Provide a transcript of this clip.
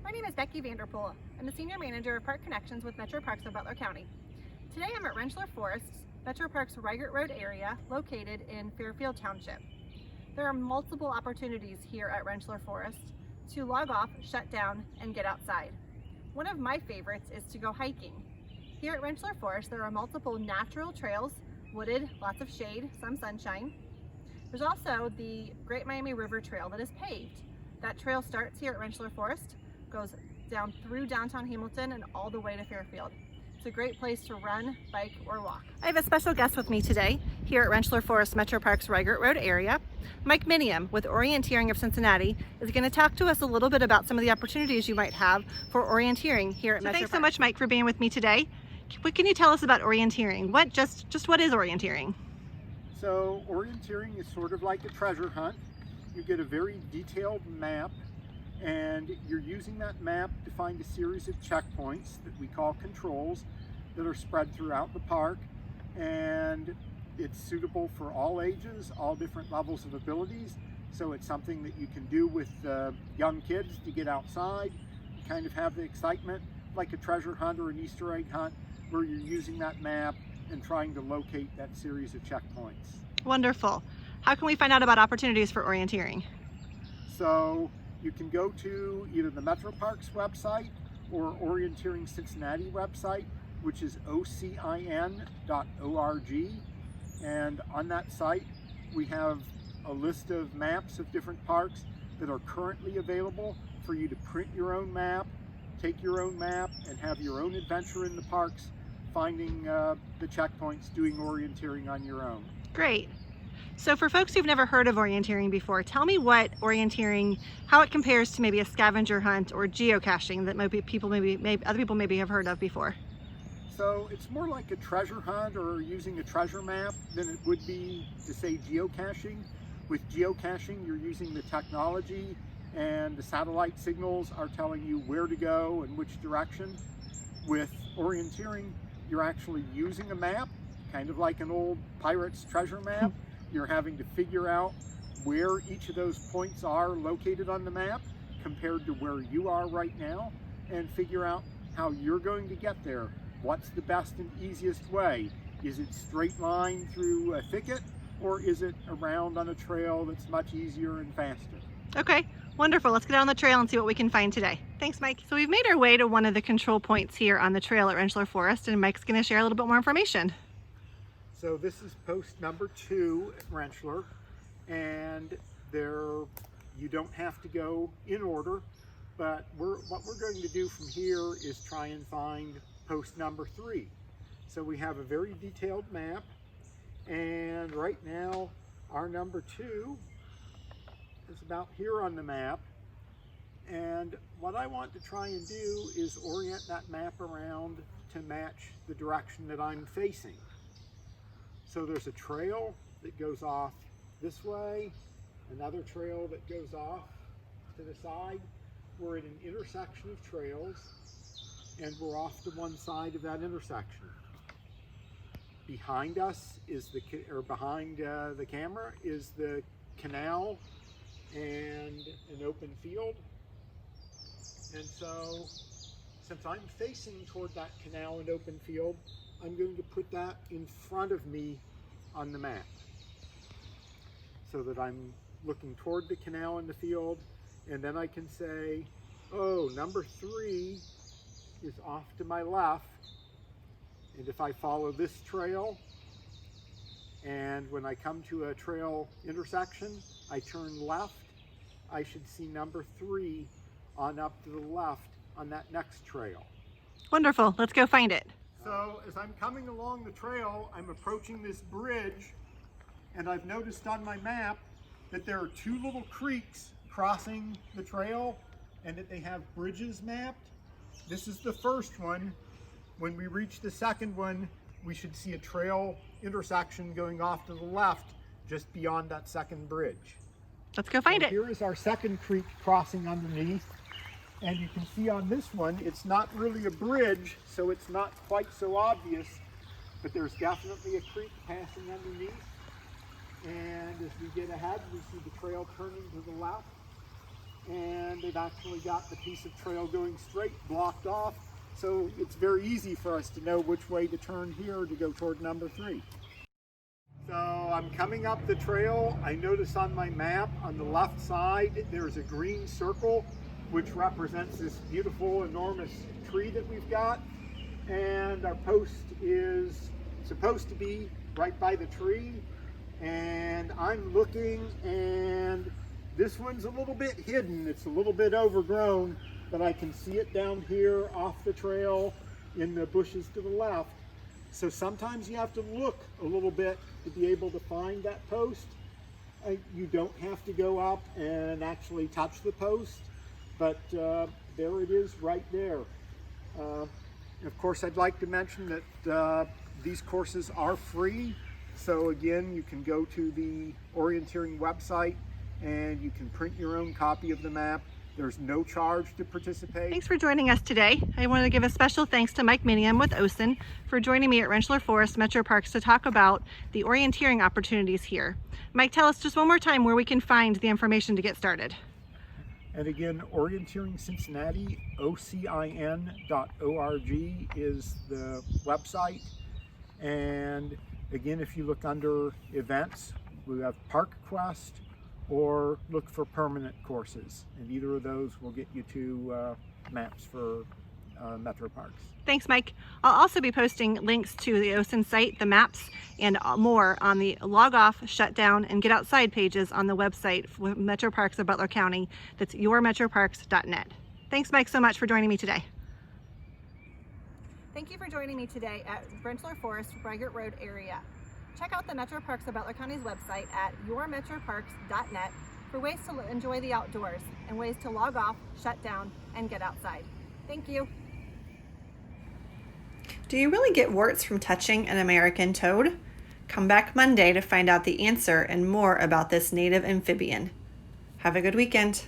My name is Becky Vanderpool. I'm the Senior Manager of Park Connections with Metro Parks of Butler County. Today I'm at Rentschler Forests, Metro Parks Reichert Road area located in Fairfield Township. There are multiple opportunities here at Rentschler Forest to log off, shut down, and get outside. One of my favorites is to go hiking. Here at Rentschler Forest there are multiple natural trails, wooded, lots of shade, some sunshine. There's also the Great Miami River Trail that is paved. That trail starts here at Rentschler Forest, goes down through downtown Hamilton and all the way to Fairfield. It's a great place to run, bike, or walk. I have a special guest with me today here at Rentschler Forest Metro Parks Reichert Road area. Mike Minium with Orienteering of Cincinnati is going to talk to us a little bit about some of the opportunities you might have for orienteering here at Metro Parks. Thanks so much, Mike, for being with me today. What can you tell us about orienteering? What is orienteering? So orienteering is sort of like a treasure hunt. You get a very detailed map, and you're using that map to find a series of checkpoints that we call controls that are spread throughout the park, and it's suitable for all ages, all different levels of abilities. So it's something that you can do with young kids to get outside, kind of have the excitement like a treasure hunt or an Easter egg hunt, where you're using that map and trying to locate that series of checkpoints. Wonderful. How can we find out about opportunities for orienteering? So you can go to either the Metro Parks website or Orienteering Cincinnati website, which is ocin.org. And on that site, we have a list of maps of different parks that are currently available for you to print your own map, take your own map, and have your own adventure in the parks, finding the checkpoints, doing orienteering on your own. Great. So for folks who've never heard of orienteering before, tell me what orienteering, how it compares to maybe a scavenger hunt or geocaching that other people maybe have heard of before. So it's more like a treasure hunt or using a treasure map than it would be to say geocaching. With geocaching, you're using the technology and the satellite signals are telling you where to go and which direction. With orienteering, you're actually using a map, kind of like an old pirate's treasure map. You're having to figure out where each of those points are located on the map compared to where you are right now, and figure out how you're going to get there. What's the best and easiest way? Is it straight line through a thicket, or is it around on a trail that's much easier and faster? Okay, wonderful. Let's get out on the trail and see what we can find today. Thanks, Mike. So we've made our way to one of the control points here on the trail at Rentschler Forest, and Mike's going to share a little bit more information. So this is post number 2 at Rentschler, and you don't have to go in order, but what we're going to do from here is try and find post number 3. So we have a very detailed map, and right now our number 2 is about here on the map, and what I want to try and do is orient that map around to match the direction that I'm facing. So there's a trail that goes off this way, another trail that goes off to the side. We're at an intersection of trails, and we're off to one side of that intersection. Behind us is behind the camera is the canal and an open field. And so, since I'm facing toward that canal and open field, I'm going to put that in front of me on the map, so that I'm looking toward the canal and the field, and then I can say, oh, number 3 is off to my left, and if I follow this trail, and when I come to a trail intersection, I turn left, I should see number 3 on up to the left on that next trail. Wonderful. Let's go find it. So as I'm coming along the trail, I'm approaching this bridge, and I've noticed on my map that there are 2 little creeks crossing the trail, and that they have bridges mapped. This is the first one. When we reach the second one, we should see a trail intersection going off to the left just beyond that second bridge. Let's go find it. Here is our second creek crossing underneath. And you can see on this one, it's not really a bridge, so it's not quite so obvious, but there's definitely a creek passing underneath. And as we get ahead, we see the trail turning to the left. and they've actually got the piece of trail going straight blocked off. So it's very easy for us to know which way to turn here to go toward number 3. So I'm coming up the trail. I notice on my map on the left side there's a green circle which represents this beautiful enormous tree that we've got, and our post is supposed to be right by the tree, and I'm looking, and this one's a little bit hidden. It's a little bit overgrown, but I can see it down here off the trail in the bushes to the left. So sometimes you have to look a little bit to be able to find that post. You don't have to go up and actually touch the post, but there it is right there. Of course, I'd like to mention that these courses are free. So again, you can go to the Orienteering website and you can print your own copy of the map. There's no charge to participate. Thanks for joining us today. I want to give a special thanks to Mike Miniam with OSIN for joining me at Rentschler Forest Metro Parks to talk about the orienteering opportunities here. Mike, tell us just one more time where we can find the information to get started. And again, Orienteering Cincinnati, ocin.org is the website. And again, if you look under events, we have Park Quest, or look for permanent courses, and either of those will get you to maps for Metro Parks. Thanks, Mike. I'll also be posting links to the OSIN site, the maps, and more on the log off, shut down, and get outside pages on the website for Metro Parks of Butler County. That's yourmetroparks.net. Thanks, Mike, so much for joining me today. Thank you for joining me today at Rentschler Forest, Reichert Road area. Check out the Metro Parks of Butler County's website at yourmetroparks.net for ways to enjoy the outdoors and ways to log off, shut down, and get outside. Thank you. Do you really get warts from touching an American toad? Come back Monday to find out the answer and more about this native amphibian. Have a good weekend.